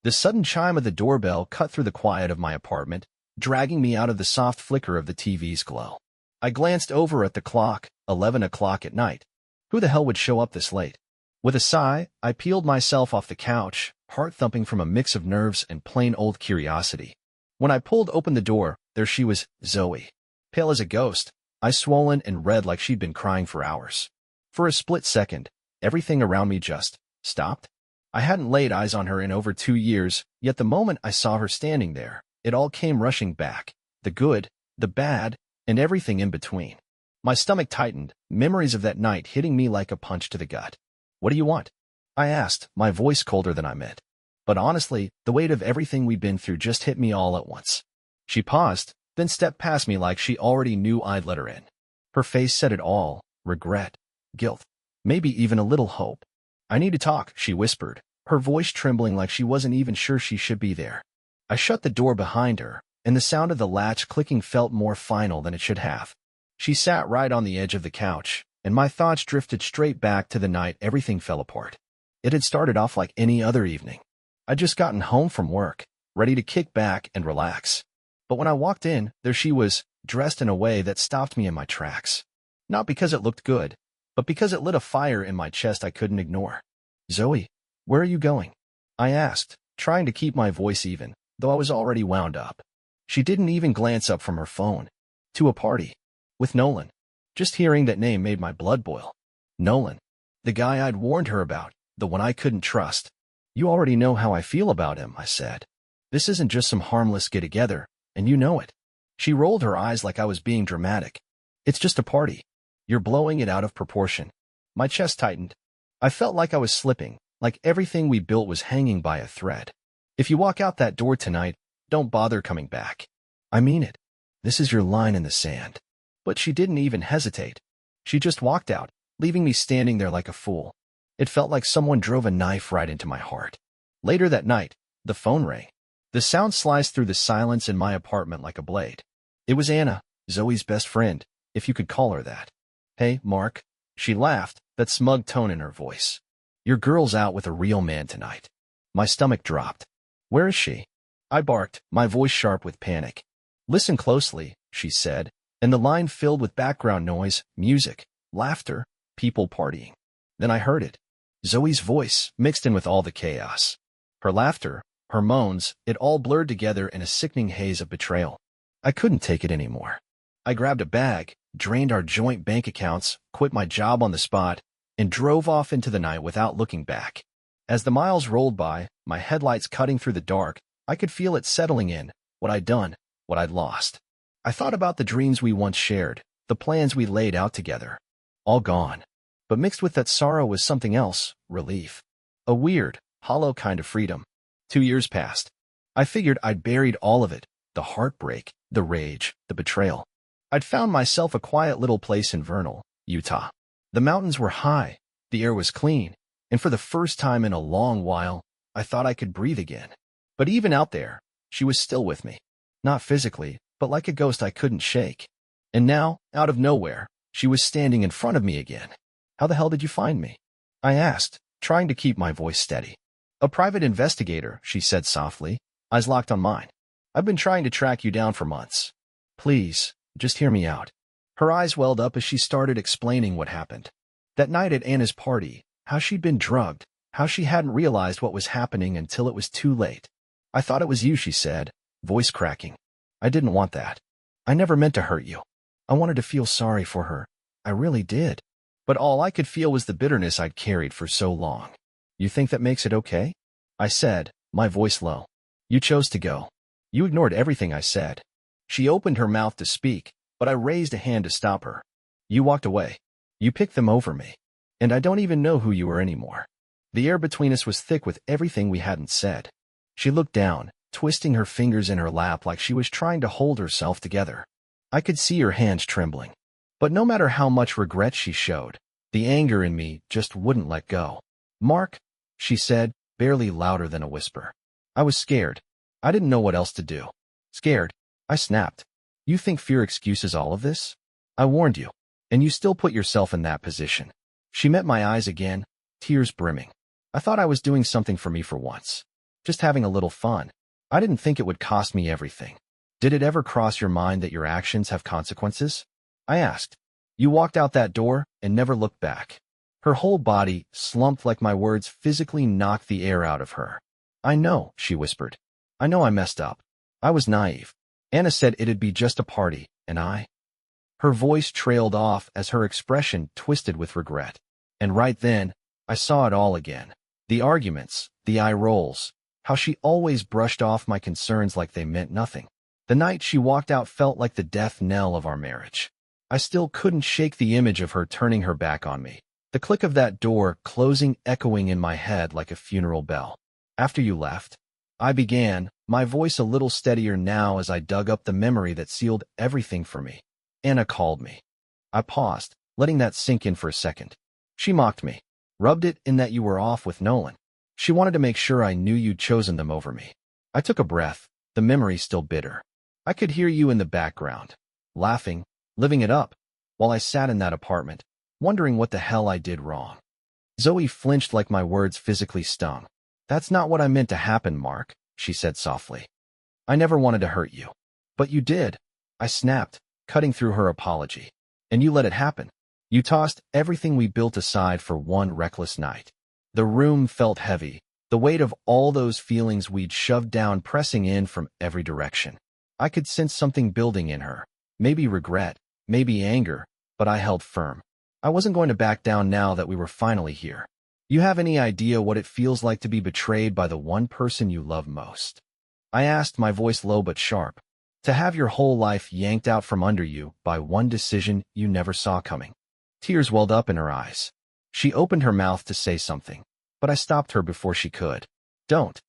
The sudden chime of the doorbell cut through the quiet of my apartment, dragging me out of the soft flicker of the TV's glow. I glanced over at the clock, 11 o'clock at night. Who the hell would show up this late? With a sigh, I peeled myself off the couch, heart thumping from a mix of nerves and plain old curiosity. When I pulled open the door, there she was, Zoe. Pale as a ghost, eyes swollen and red like she'd been crying for hours. For a split second, everything around me just stopped. I hadn't laid eyes on her in over 2 years, yet the moment I saw her standing there, it all came rushing back. The good, the bad, and everything in between. My stomach tightened, memories of that night hitting me like a punch to the gut. What do you want? I asked, my voice colder than I meant. But honestly, the weight of everything we'd been through just hit me all at once. She paused, then stepped past me like she already knew I'd let her in. Her face said it all, regret, guilt, maybe even a little hope. I need to talk, she whispered, her voice trembling like she wasn't even sure she should be there. I shut the door behind her, and the sound of the latch clicking felt more final than it should have. She sat right on the edge of the couch, and my thoughts drifted straight back to the night everything fell apart. It had started off like any other evening. I'd just gotten home from work, ready to kick back and relax. But when I walked in, there she was, dressed in a way that stopped me in my tracks. Not because it looked good, but because it lit a fire in my chest I couldn't ignore. Zoe, where are you going? I asked, trying to keep my voice even, though I was already wound up. She didn't even glance up from her phone. To a party. With Nolan. Just hearing that name made my blood boil. Nolan. The guy I'd warned her about, the one I couldn't trust. You already know how I feel about him, I said. This isn't just some harmless get-together, and you know it. She rolled her eyes like I was being dramatic. It's just a party. You're blowing it out of proportion. My chest tightened. I felt like I was slipping, like everything we built was hanging by a thread. If you walk out that door tonight, don't bother coming back. I mean it. This is your line in the sand. But she didn't even hesitate. She just walked out, leaving me standing there like a fool. It felt like someone drove a knife right into my heart. Later that night, the phone rang. The sound sliced through the silence in my apartment like a blade. It was Anna, Zoe's best friend, if you could call her that. Hey, Mark. She laughed, that smug tone in her voice. Your girl's out with a real man tonight. My stomach dropped. Where is she? I barked, my voice sharp with panic. Listen closely, she said, and the line filled with background noise, music, laughter, people partying. Then I heard it. Zoe's voice, mixed in with all the chaos. Her laughter, her moans, it all blurred together in a sickening haze of betrayal. I couldn't take it anymore. I grabbed a bag, drained our joint bank accounts, quit my job on the spot, and drove off into the night without looking back. As the miles rolled by, my headlights cutting through the dark, I could feel it settling in, what I'd done, what I'd lost. I thought about the dreams we once shared, the plans we laid out together. All gone. But mixed with that sorrow was something else, relief. A weird, hollow kind of freedom. 2 years passed. I figured I'd buried all of it, the heartbreak, the rage, the betrayal. I'd found myself a quiet little place in Vernal, Utah. The mountains were high, the air was clean, and for the first time in a long while, I thought I could breathe again. But even out there, she was still with me. Not physically, but like a ghost I couldn't shake. And now, out of nowhere, she was standing in front of me again. How the hell did you find me? I asked, trying to keep my voice steady. A private investigator, she said softly, eyes locked on mine. I've been trying to track you down for months. Please, just hear me out. Her eyes welled up as she started explaining what happened. That night at Anna's party, how she'd been drugged, how she hadn't realized what was happening until it was too late. I thought it was you, she said, voice cracking. I didn't want that. I never meant to hurt you. I wanted to feel sorry for her. I really did. But all I could feel was the bitterness I'd carried for so long. You think that makes it okay? I said, my voice low. You chose to go. You ignored everything I said. She opened her mouth to speak, but I raised a hand to stop her. You walked away. You picked them over me. And I don't even know who you were anymore. The air between us was thick with everything we hadn't said. She looked down, twisting her fingers in her lap like she was trying to hold herself together. I could see her hands trembling. But no matter how much regret she showed, the anger in me just wouldn't let go. Mark, she said, barely louder than a whisper. I was scared. I didn't know what else to do. Scared. I snapped. You think fear excuses all of this? I warned you. And you still put yourself in that position. She met my eyes again, tears brimming. I thought I was doing something for me for once. Just having a little fun. I didn't think it would cost me everything. Did it ever cross your mind that your actions have consequences? I asked. You walked out that door and never looked back. Her whole body slumped like my words physically knocked the air out of her. I know, she whispered. I know I messed up. I was naive. Anna said it'd be just a party, and I... Her voice trailed off as her expression twisted with regret. And right then, I saw it all again. The arguments, the eye rolls, how she always brushed off my concerns like they meant nothing. The night she walked out felt like the death knell of our marriage. I still couldn't shake the image of her turning her back on me. The click of that door closing echoing in my head like a funeral bell. After you left, I began, my voice a little steadier now as I dug up the memory that sealed everything for me. Anna called me. I paused, letting that sink in for a second. She mocked me, rubbed it in that you were off with Nolan. She wanted to make sure I knew you'd chosen them over me. I took a breath, the memory still bitter. I could hear you in the background, laughing, living it up, while I sat in that apartment, wondering what the hell I did wrong. Zoe flinched like my words physically stung. That's not what I meant to happen, Mark, she said softly. I never wanted to hurt you. But you did, I snapped, cutting through her apology. And you let it happen. You tossed everything we built aside for one reckless night. The room felt heavy, the weight of all those feelings we'd shoved down pressing in from every direction. I could sense something building in her, maybe regret, maybe anger, but I held firm. I wasn't going to back down now that we were finally here. You have any idea what it feels like to be betrayed by the one person you love most? I asked, my voice low but sharp. To have your whole life yanked out from under you by one decision you never saw coming. Tears welled up in her eyes. She opened her mouth to say something, but I stopped her before she could. Don't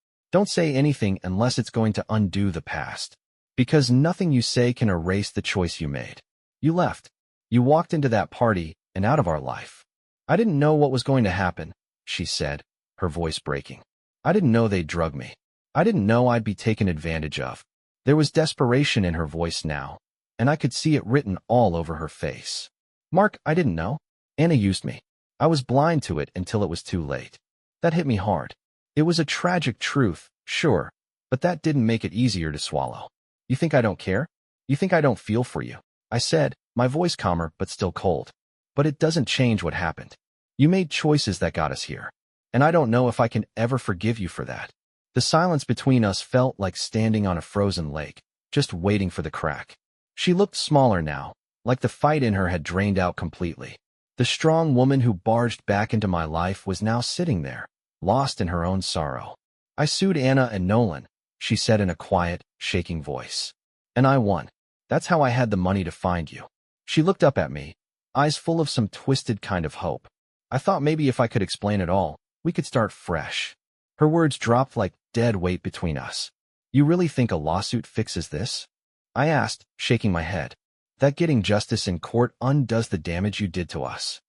say anything unless it's going to undo the past. Because nothing you say can erase the choice you made. You left. You walked into that party and out of our life. I didn't know what was going to happen, she said, her voice breaking. I didn't know they'd drug me. I didn't know I'd be taken advantage of. There was desperation in her voice now, and I could see it written all over her face. Mark, I didn't know. Anna used me. I was blind to it until it was too late. That hit me hard. It was a tragic truth, sure, but that didn't make it easier to swallow. You think I don't care? You think I don't feel for you? I said, my voice calmer but still cold. But it doesn't change what happened. You made choices that got us here, and I don't know if I can ever forgive you for that. The silence between us felt like standing on a frozen lake, just waiting for the crack. She looked smaller now, like the fight in her had drained out completely. The strong woman who barged back into my life was now sitting there, lost in her own sorrow. I sued Anna and Nolan, she said in a quiet, shaking voice. And I won. That's how I had the money to find you. She looked up at me, eyes full of some twisted kind of hope. I thought maybe if I could explain it all, we could start fresh. Her words dropped like dead weight between us. You really think a lawsuit fixes this? I asked, shaking my head. That getting justice in court undoes the damage you did to us.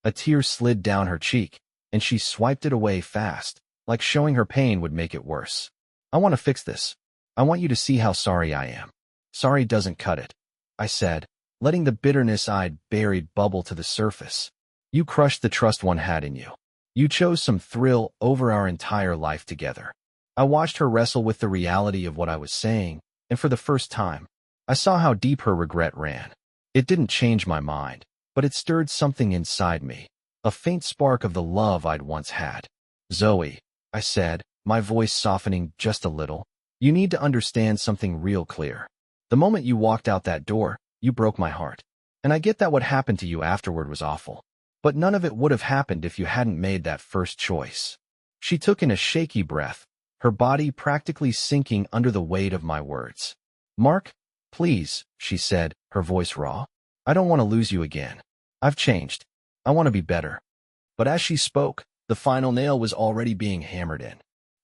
A tear slid down her cheek, and she swiped it away fast, like showing her pain would make it worse. I want to fix this. I want you to see how sorry I am. Sorry doesn't cut it, I said, letting the bitterness I'd buried bubble to the surface. You crushed the trust one had in you. You chose some thrill over our entire life together. I watched her wrestle with the reality of what I was saying, and for the first time, I saw how deep her regret ran. It didn't change my mind, but it stirred something inside me, a faint spark of the love I'd once had. Zoe, I said, my voice softening just a little, you need to understand something real clear. The moment you walked out that door, you broke my heart. And I get that what happened to you afterward was awful. But none of it would have happened if you hadn't made that first choice. She took in a shaky breath, her body practically sinking under the weight of my words. Mark, please, she said, her voice raw. I don't want to lose you again. I've changed. I want to be better. But as she spoke, the final nail was already being hammered in.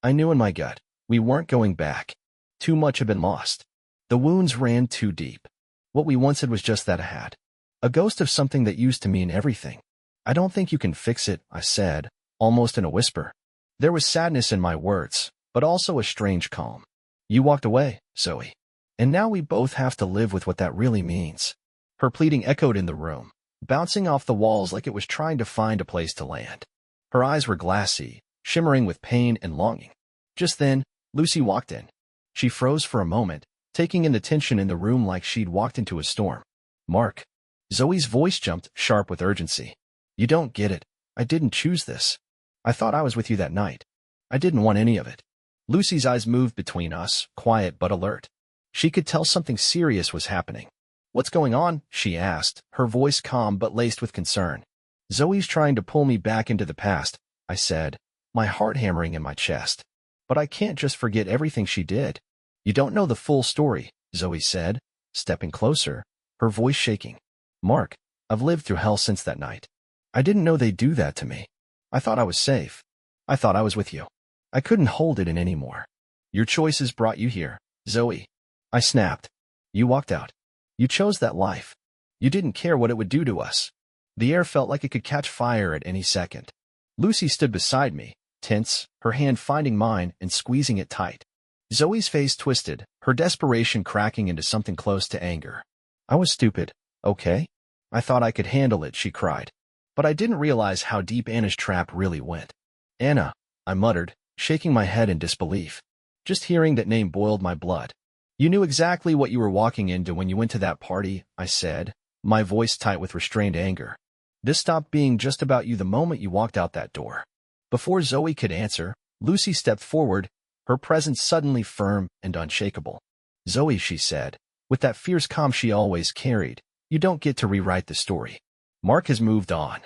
I knew in my gut, we weren't going back. Too much had been lost. The wounds ran too deep. What we once had was just that, a ghost of something that used to mean everything. I don't think you can fix it, I said, almost in a whisper. There was sadness in my words, but also a strange calm. You walked away, Zoe. And now we both have to live with what that really means. Her pleading echoed in the room, bouncing off the walls like it was trying to find a place to land. Her eyes were glassy, shimmering with pain and longing. Just then, Lucy walked in. She froze for a moment, taking in the tension in the room like she'd walked into a storm. "Mark." Zoe's voice jumped, sharp with urgency. "You don't get it. I didn't choose this. I thought I was with you that night. I didn't want any of it." Lucy's eyes moved between us, quiet but alert. She could tell something serious was happening. "What's going on?" she asked, her voice calm but laced with concern. "Zoe's trying to pull me back into the past," I said, my heart hammering in my chest. "But I can't just forget everything she did." "You don't know the full story," Zoe said, stepping closer, her voice shaking. "Mark, I've lived through hell since that night. I didn't know they'd do that to me. I thought I was safe. I thought I was with you. I couldn't hold it in anymore. Your choices brought you here, Zoe." I snapped. "You walked out. You chose that life. You didn't care what it would do to us." The air felt like it could catch fire at any second. Lucy stood beside me, tense, her hand finding mine and squeezing it tight. Zoe's face twisted, her desperation cracking into something close to anger. "I was stupid, okay? I thought I could handle it," she cried. But I didn't realize how deep Anna's trap really went. "Anna," I muttered, shaking my head in disbelief. Just hearing that name boiled my blood. "You knew exactly what you were walking into when you went to that party," I said, my voice tight with restrained anger. "This stopped being just about you the moment you walked out that door." Before Zoe could answer, Lucy stepped forward, her presence suddenly firm and unshakable. "Zoe," she said, with that fierce calm she always carried, "you don't get to rewrite the story. Mark has moved on.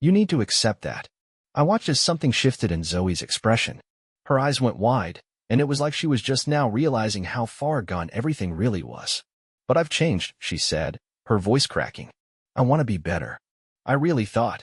You need to accept that." I watched as something shifted in Zoe's expression. Her eyes went wide, and it was like she was just now realizing how far gone everything really was. "But I've changed," she said, her voice cracking. "I want to be better. I really thought.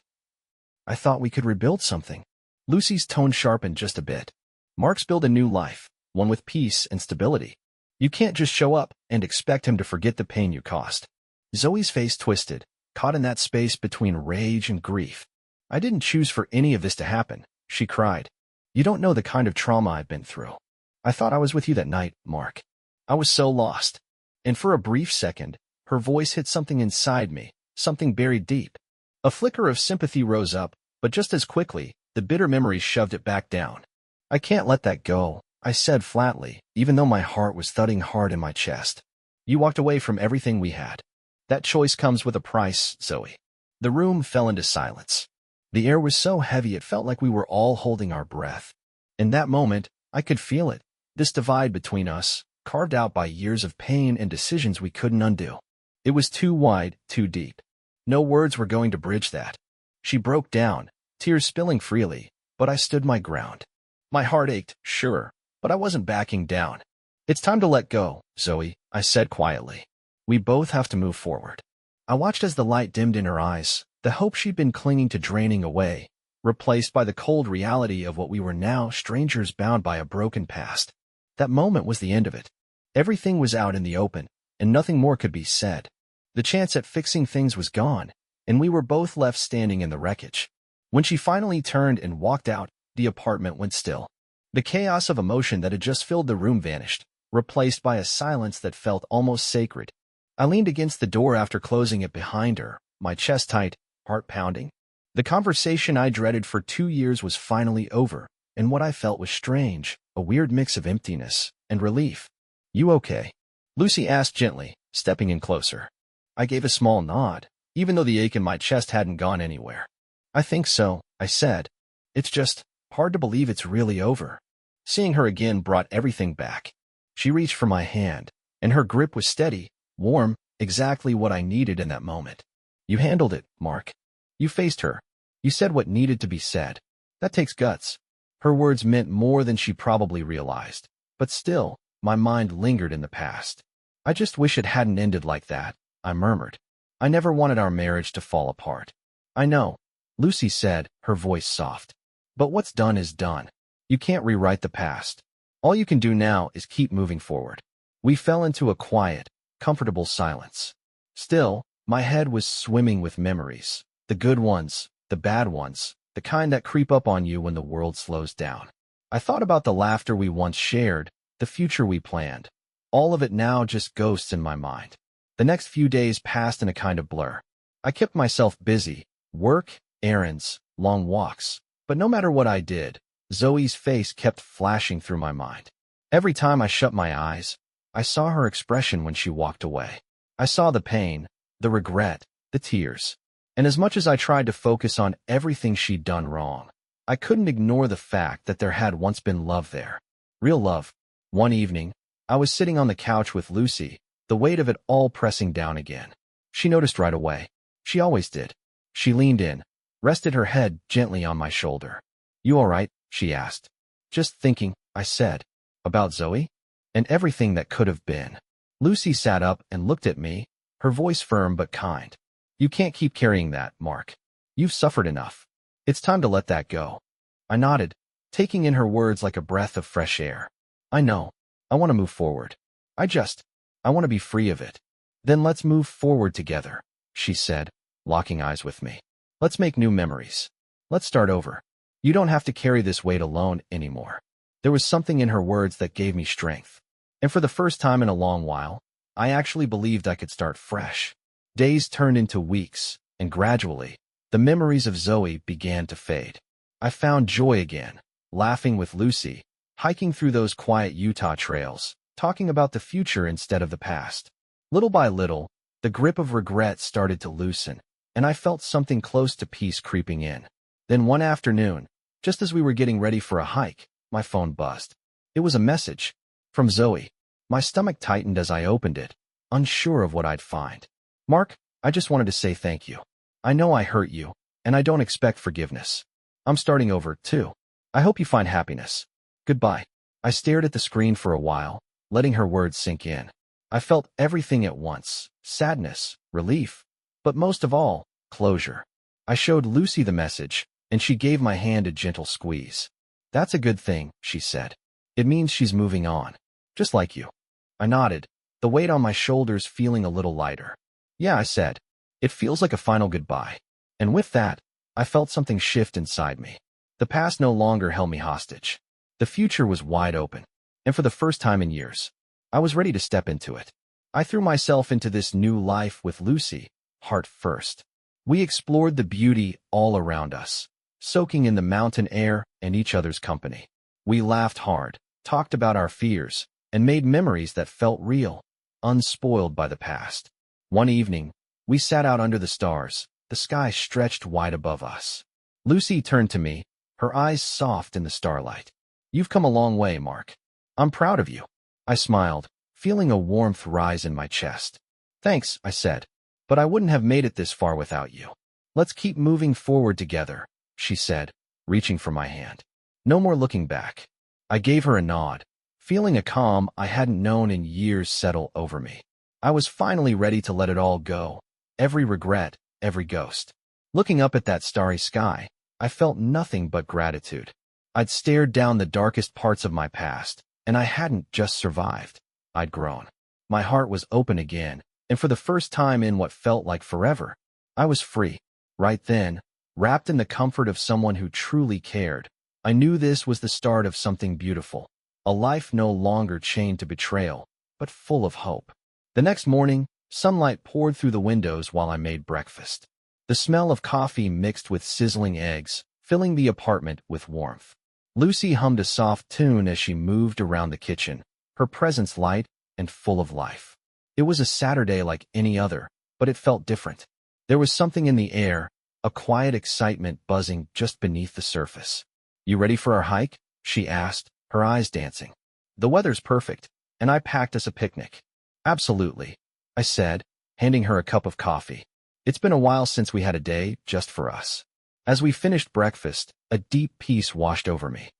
I thought we could rebuild something." Lucy's tone sharpened just a bit. "Mark's built a new life, one with peace and stability. You can't just show up and expect him to forget the pain you caused." Zoe's face twisted, caught in that space between rage and grief. "I didn't choose for any of this to happen," she cried. "You don't know the kind of trauma I've been through. I thought I was with you that night, Mark. I was so lost." And for a brief second, her voice hit something inside me, something buried deep. A flicker of sympathy rose up, but just as quickly, the bitter memories shoved it back down. "I can't let that go," I said flatly, even though my heart was thudding hard in my chest. "You walked away from everything we had. That choice comes with a price, Zoe." The room fell into silence. The air was so heavy it felt like we were all holding our breath. In that moment, I could feel it, this divide between us, carved out by years of pain and decisions we couldn't undo. It was too wide, too deep. No words were going to bridge that. She broke down, tears spilling freely, but I stood my ground. My heart ached, sure, but I wasn't backing down. "It's time to let go, Zoe," I said quietly. "We both have to move forward." I watched as the light dimmed in her eyes, the hope she'd been clinging to draining away, replaced by the cold reality of what we were now, strangers bound by a broken past. That moment was the end of it. Everything was out in the open, and nothing more could be said. The chance at fixing things was gone, and we were both left standing in the wreckage. When she finally turned and walked out, the apartment went still. The chaos of emotion that had just filled the room vanished, replaced by a silence that felt almost sacred. I leaned against the door after closing it behind her, my chest tight, heart pounding. The conversation I dreaded for 2 years was finally over, and what I felt was strange, a weird mix of emptiness and relief. "You okay?" Lucy asked gently, stepping in closer. I gave a small nod, even though the ache in my chest hadn't gone anywhere. "I think so," I said. "It's just hard to believe it's really over." Seeing her again brought everything back. She reached for my hand, and her grip was steady, warm, exactly what I needed in that moment. "You handled it, Mark. You faced her. You said what needed to be said. That takes guts." Her words meant more than she probably realized, but still, my mind lingered in the past. "I just wish it hadn't ended like that," I murmured. "I never wanted our marriage to fall apart." "I know," Lucy said, her voice soft. "But what's done is done. You can't rewrite the past. All you can do now is keep moving forward." We fell into a quiet, comfortable silence. Still, my head was swimming with memories. The good ones, the bad ones, the kind that creep up on you when the world slows down. I thought about the laughter we once shared, the future we planned. All of it now just ghosts in my mind. The next few days passed in a kind of blur. I kept myself busy, work, errands, long walks. But no matter what I did, Zoe's face kept flashing through my mind. Every time I shut my eyes, I saw her expression when she walked away. I saw the pain, the regret, the tears. And as much as I tried to focus on everything she'd done wrong, I couldn't ignore the fact that there had once been love there. Real love. One evening, I was sitting on the couch with Lucy, the weight of it all pressing down again. She noticed right away. She always did. She leaned in, rested her head gently on my shoulder. "You all right?" she asked. "Just thinking," I said. "About Zoe? And everything that could have been." Lucy sat up and looked at me, her voice firm but kind. "You can't keep carrying that, Mark. You've suffered enough. It's time to let that go." I nodded, taking in her words like a breath of fresh air. "I know. I want to move forward. I want to be free of it." "Then let's move forward together," she said, locking eyes with me. "Let's make new memories. Let's start over. You don't have to carry this weight alone anymore." There was something in her words that gave me strength. And for the first time in a long while, I actually believed I could start fresh. Days turned into weeks, and gradually, the memories of Zoe began to fade. I found joy again, laughing with Lucy, hiking through those quiet Utah trails, talking about the future instead of the past. Little by little, the grip of regret started to loosen, and I felt something close to peace creeping in. Then one afternoon, just as we were getting ready for a hike, my phone buzzed. It was a message from Zoe. My stomach tightened as I opened it, unsure of what I'd find. "Mark, I just wanted to say thank you. I know I hurt you, and I don't expect forgiveness. I'm starting over, too. I hope you find happiness. Goodbye." I stared at the screen for a while, letting her words sink in. I felt everything at once, sadness, relief, but most of all, closure. I showed Lucy the message, and she gave my hand a gentle squeeze. "That's a good thing," she said. "It means she's moving on. Just like you." I nodded, the weight on my shoulders feeling a little lighter. "Yeah," I said. "It feels like a final goodbye." And with that, I felt something shift inside me. The past no longer held me hostage. The future was wide open, and for the first time in years, I was ready to step into it. I threw myself into this new life with Lucy, heart first. We explored the beauty all around us, soaking in the mountain air and each other's company. We laughed hard, talked about our fears, and made memories that felt real, unspoiled by the past. One evening, we sat out under the stars, the sky stretched wide above us. Lucy turned to me, her eyes soft in the starlight. "You've come a long way, Mark. I'm proud of you." I smiled, feeling a warmth rise in my chest. "Thanks," I said, "but I wouldn't have made it this far without you." "Let's keep moving forward together," she said, reaching for my hand. "No more looking back." I gave her a nod, feeling a calm I hadn't known in years settle over me. I was finally ready to let it all go, every regret, every ghost. Looking up at that starry sky, I felt nothing but gratitude. I'd stared down the darkest parts of my past, and I hadn't just survived. I'd grown. My heart was open again, and for the first time in what felt like forever, I was free. Right then, wrapped in the comfort of someone who truly cared, I knew this was the start of something beautiful, a life no longer chained to betrayal, but full of hope. The next morning, sunlight poured through the windows while I made breakfast. The smell of coffee mixed with sizzling eggs, filling the apartment with warmth. Lucy hummed a soft tune as she moved around the kitchen, her presence light and full of life. It was a Saturday like any other, but it felt different. There was something in the air, a quiet excitement buzzing just beneath the surface. "You ready for our hike?" she asked, her eyes dancing. "The weather's perfect, and I packed us a picnic." "Absolutely," I said, handing her a cup of coffee. It's been a while since we had a day just for us. As we finished breakfast, a deep peace washed over me.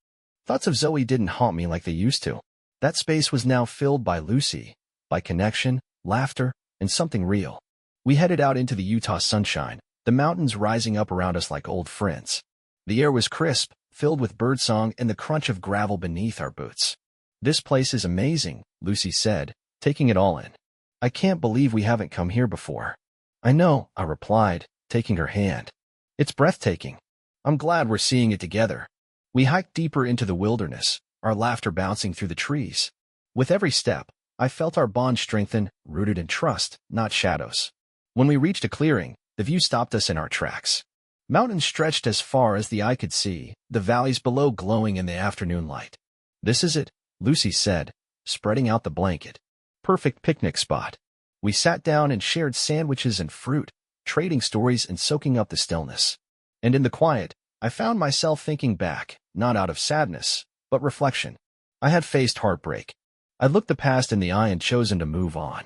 Thoughts of Zoe didn't haunt me like they used to. That space was now filled by Lucy, by connection, laughter, and something real. We headed out into the Utah sunshine, the mountains rising up around us like old friends. The air was crisp, filled with birdsong and the crunch of gravel beneath our boots. "This place is amazing," Lucy said, taking it all in. "I can't believe we haven't come here before." "I know," I replied, taking her hand. "It's breathtaking. I'm glad we're seeing it together." We hiked deeper into the wilderness, our laughter bouncing through the trees. With every step, I felt our bond strengthen, rooted in trust, not shadows. When we reached a clearing, the view stopped us in our tracks. Mountains stretched as far as the eye could see, the valleys below glowing in the afternoon light. "This is it," Lucy said, spreading out the blanket. "Perfect picnic spot." We sat down and shared sandwiches and fruit, trading stories and soaking up the stillness. And in the quiet, I found myself thinking back, not out of sadness, but reflection. I had faced heartbreak. I'd looked the past in the eye and chosen to move on.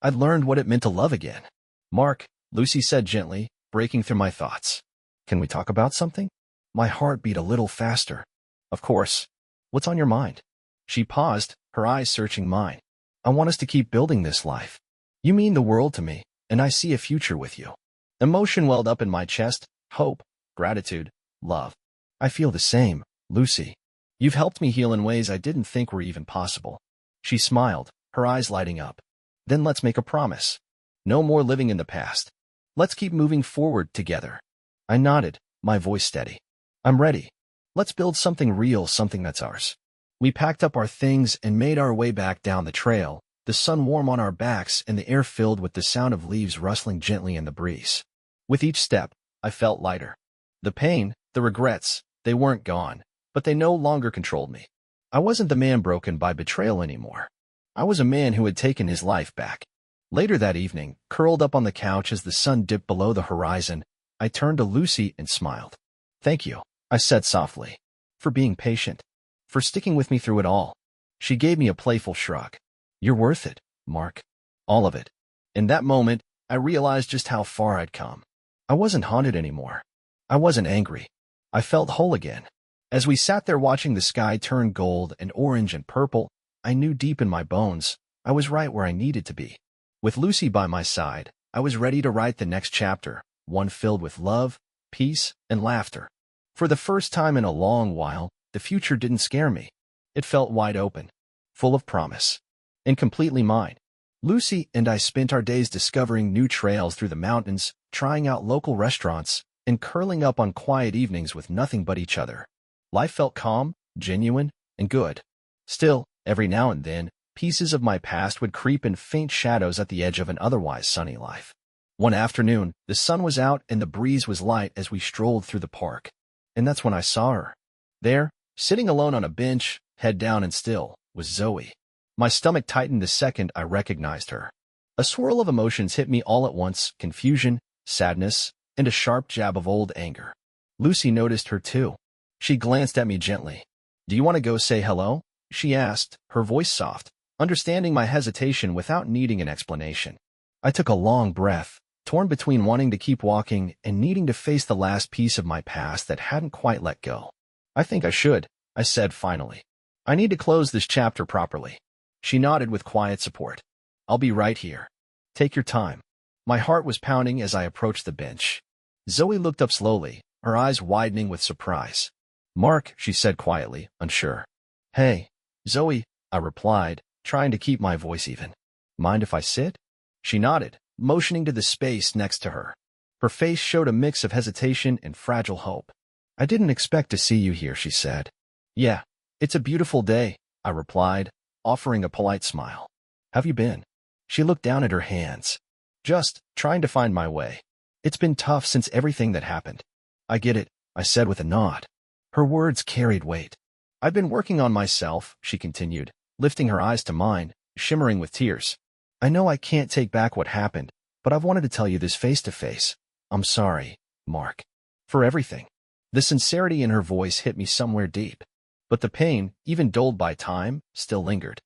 I'd learned what it meant to love again. "Mark," Lucy said gently, breaking through my thoughts. "Can we talk about something?" My heart beat a little faster. "Of course. What's on your mind?" She paused, her eyes searching mine. "I want us to keep building this life. You mean the world to me, and I see a future with you." Emotion welled up in my chest, hope, gratitude, love. "I feel the same, Lucy. You've helped me heal in ways I didn't think were even possible." She smiled, her eyes lighting up. "Then let's make a promise. No more living in the past. Let's keep moving forward together." I nodded, my voice steady. "I'm ready. Let's build something real, something that's ours." We packed up our things and made our way back down the trail, the sun warm on our backs and the air filled with the sound of leaves rustling gently in the breeze. With each step, I felt lighter. The pain, the regrets, they weren't gone, but they no longer controlled me. I wasn't the man broken by betrayal anymore. I was a man who had taken his life back. Later that evening, curled up on the couch as the sun dipped below the horizon, I turned to Lucy and smiled. "Thank you," I said softly, "for being patient, for sticking with me through it all." She gave me a playful shrug. "You're worth it, Mark. All of it." In that moment, I realized just how far I'd come. I wasn't haunted anymore. I wasn't angry. I felt whole again. As we sat there watching the sky turn gold and orange and purple, I knew deep in my bones I was right where I needed to be. With Lucy by my side, I was ready to write the next chapter, one filled with love, peace, and laughter. For the first time in a long while, the future didn't scare me. It felt wide open, full of promise, and completely mine. Lucy and I spent our days discovering new trails through the mountains, trying out local restaurants, and curling up on quiet evenings with nothing but each other. Life felt calm, genuine, and good. Still, every now and then, pieces of my past would creep in faint shadows at the edge of an otherwise sunny life. One afternoon, the sun was out and the breeze was light as we strolled through the park. And that's when I saw her. There, sitting alone on a bench, head down and still, was Zoe. My stomach tightened the second I recognized her. A swirl of emotions hit me all at once, confusion, sadness, and a sharp jab of old anger. Lucy noticed her too. She glanced at me gently. "Do you want to go say hello?" she asked, her voice soft, understanding my hesitation without needing an explanation. I took a long breath, torn between wanting to keep walking and needing to face the last piece of my past that hadn't quite let go. "I think I should," I said finally. "I need to close this chapter properly." She nodded with quiet support. "I'll be right here. Take your time." My heart was pounding as I approached the bench. Zoe looked up slowly, her eyes widening with surprise. "Mark," she said quietly, unsure. "Hey, Zoe," I replied, trying to keep my voice even. "Mind if I sit?" She nodded, motioning to the space next to her. Her face showed a mix of hesitation and fragile hope. "I didn't expect to see you here," she said. "Yeah, it's a beautiful day," I replied, offering a polite smile. "Have you been?" She looked down at her hands. "Just trying to find my way. It's been tough since everything that happened." "I get it," I said with a nod. Her words carried weight. "I've been working on myself," she continued, lifting her eyes to mine, shimmering with tears. "I know I can't take back what happened, but I've wanted to tell you this face to face. I'm sorry, Mark. For everything." The sincerity in her voice hit me somewhere deep. But the pain, even dulled by time, still lingered.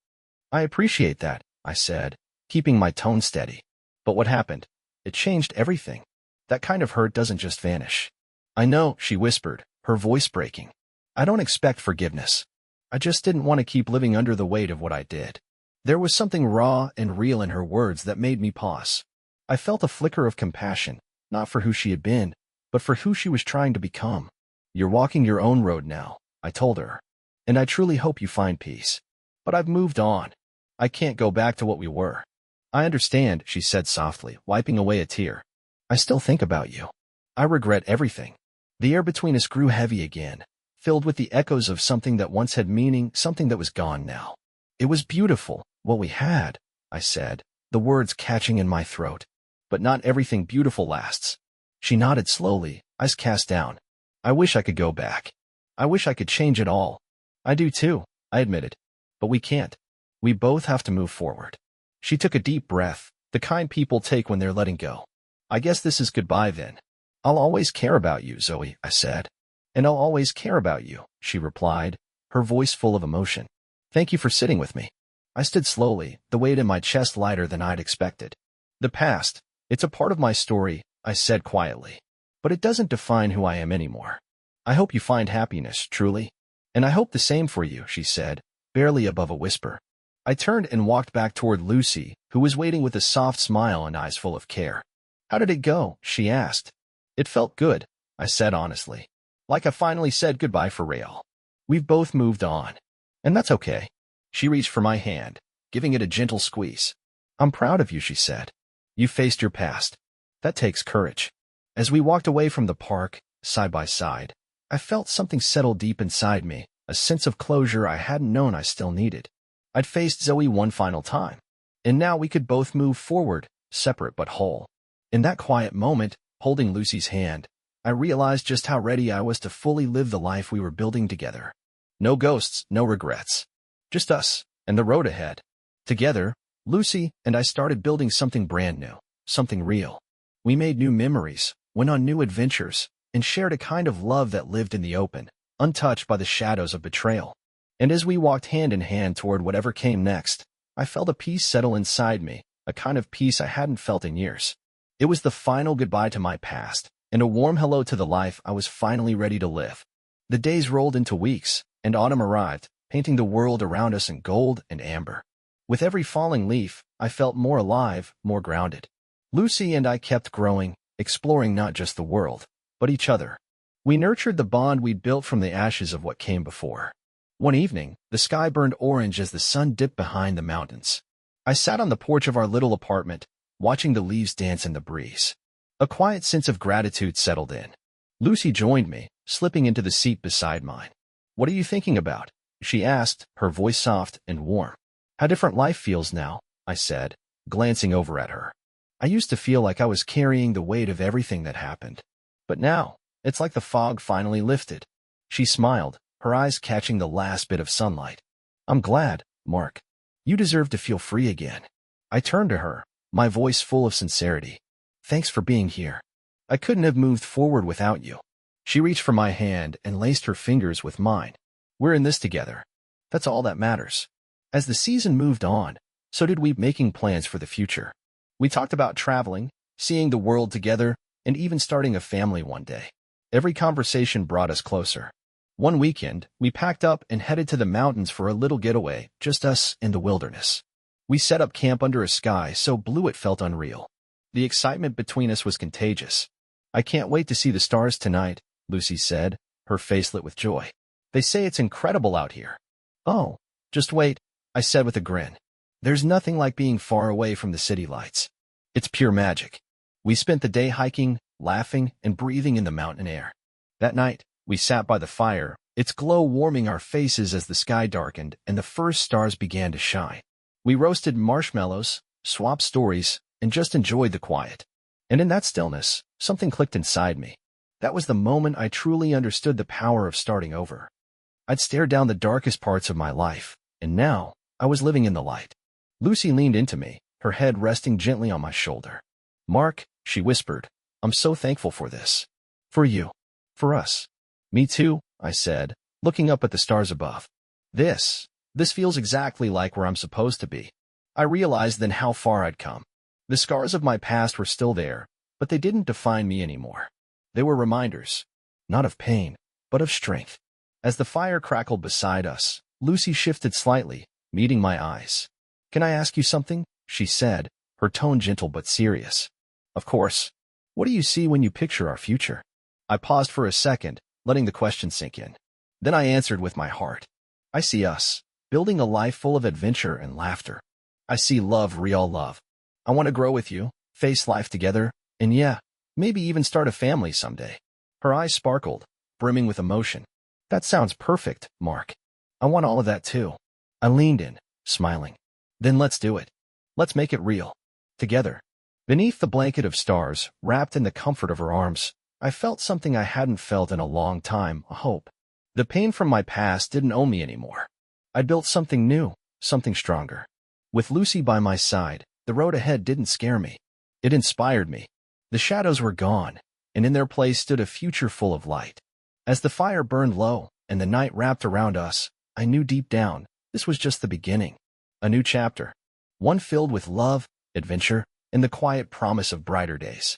"I appreciate that," I said, keeping my tone steady. "But what happened? It changed everything. That kind of hurt doesn't just vanish." "I know," she whispered, her voice breaking. "I don't expect forgiveness. I just didn't want to keep living under the weight of what I did." There was something raw and real in her words that made me pause. I felt a flicker of compassion, not for who she had been, but for who she was trying to become. "You're walking your own road now," I told her, "and I truly hope you find peace. But I've moved on. I can't go back to what we were." "I understand," she said softly, wiping away a tear. "I still think about you. I regret everything." The air between us grew heavy again, filled with the echoes of something that once had meaning, something that was gone now. "It was beautiful, what we had," I said, the words catching in my throat. "But not everything beautiful lasts." She nodded slowly, eyes cast down. I wish I could go back. I wish I could change it all. I do too, I admitted. But we can't. We both have to move forward. She took a deep breath, the kind people take when they're letting go. I guess this is goodbye then. I'll always care about you, Zoe, I said. And I'll always care about you, she replied, her voice full of emotion. Thank you for sitting with me. I stood slowly, the weight in my chest lighter than I'd expected. The past, it's a part of my story, I said quietly. But it doesn't define who I am anymore. I hope you find happiness, truly. And I hope the same for you, she said, barely above a whisper. I turned and walked back toward Lucy, who was waiting with a soft smile and eyes full of care. How did it go? She asked. It felt good, I said honestly. Like I finally said goodbye for real. We've both moved on. And that's okay. She reached for my hand, giving it a gentle squeeze. I'm proud of you, she said. You faced your past. That takes courage. As we walked away from the park, side by side, I felt something settle deep inside me, a sense of closure I hadn't known I still needed. I'd faced Zoe one final time, and now we could both move forward, separate but whole. In that quiet moment, holding Lucy's hand, I realized just how ready I was to fully live the life we were building together. No ghosts, no regrets. Just us, and the road ahead. Together, Lucy and I started building something brand new, something real. We made new memories, went on new adventures, and shared a kind of love that lived in the open, untouched by the shadows of betrayal. And as we walked hand in hand toward whatever came next, I felt a peace settle inside me, a kind of peace I hadn't felt in years. It was the final goodbye to my past, and a warm hello to the life I was finally ready to live. The days rolled into weeks, and autumn arrived, painting the world around us in gold and amber. With every falling leaf, I felt more alive, more grounded. Lucy and I kept growing, exploring not just the world, but each other. We nurtured the bond we'd built from the ashes of what came before. One evening, the sky burned orange as the sun dipped behind the mountains. I sat on the porch of our little apartment, watching the leaves dance in the breeze. A quiet sense of gratitude settled in. Lucy joined me, slipping into the seat beside mine. What are you thinking about? She asked, her voice soft and warm. How different life feels now, I said, glancing over at her. I used to feel like I was carrying the weight of everything that happened. But now, it's like the fog finally lifted. She smiled, her eyes catching the last bit of sunlight. I'm glad, Mark. You deserve to feel free again. I turned to her, my voice full of sincerity. Thanks for being here. I couldn't have moved forward without you. She reached for my hand and laced her fingers with mine. We're in this together. That's all that matters. As the season moved on, so did we, making plans for the future. We talked about traveling, seeing the world together, and even starting a family one day. Every conversation brought us closer. One weekend, we packed up and headed to the mountains for a little getaway, just us in the wilderness. We set up camp under a sky so blue it felt unreal. The excitement between us was contagious. I can't wait to see the stars tonight, Lucy said, her face lit with joy. They say it's incredible out here. Oh, just wait, I said with a grin. There's nothing like being far away from the city lights. It's pure magic. We spent the day hiking, laughing, and breathing in the mountain air. That night, we sat by the fire, its glow warming our faces as the sky darkened and the first stars began to shine. We roasted marshmallows, swapped stories, and just enjoyed the quiet. And in that stillness, something clicked inside me. That was the moment I truly understood the power of starting over. I'd stared down the darkest parts of my life, and now I was living in the light. Lucy leaned into me, her head resting gently on my shoulder. Mark, she whispered, I'm so thankful for this. For you. For us. Me too, I said, looking up at the stars above. This feels exactly like where I'm supposed to be. I realized then how far I'd come. The scars of my past were still there, but they didn't define me anymore. They were reminders, not of pain, but of strength. As the fire crackled beside us, Lucy shifted slightly, meeting my eyes. Can I ask you something? She said, her tone gentle but serious. Of course. What do you see when you picture our future? I paused for a second, letting the question sink in. Then I answered with my heart. I see us, building a life full of adventure and laughter. I see love, real love. I want to grow with you, face life together, and yeah, maybe even start a family someday. Her eyes sparkled, brimming with emotion. That sounds perfect, Mark. I want all of that too. I leaned in, smiling. Then let's do it. Let's make it real. Together. Beneath the blanket of stars, wrapped in the comfort of her arms, I felt something I hadn't felt in a long time, a hope. The pain from my past didn't own me anymore. I built something new, something stronger. With Lucy by my side, the road ahead didn't scare me. It inspired me. The shadows were gone, and in their place stood a future full of light. As the fire burned low and the night wrapped around us, I knew deep down this was just the beginning. A new chapter. One filled with love, adventure, and the quiet promise of brighter days.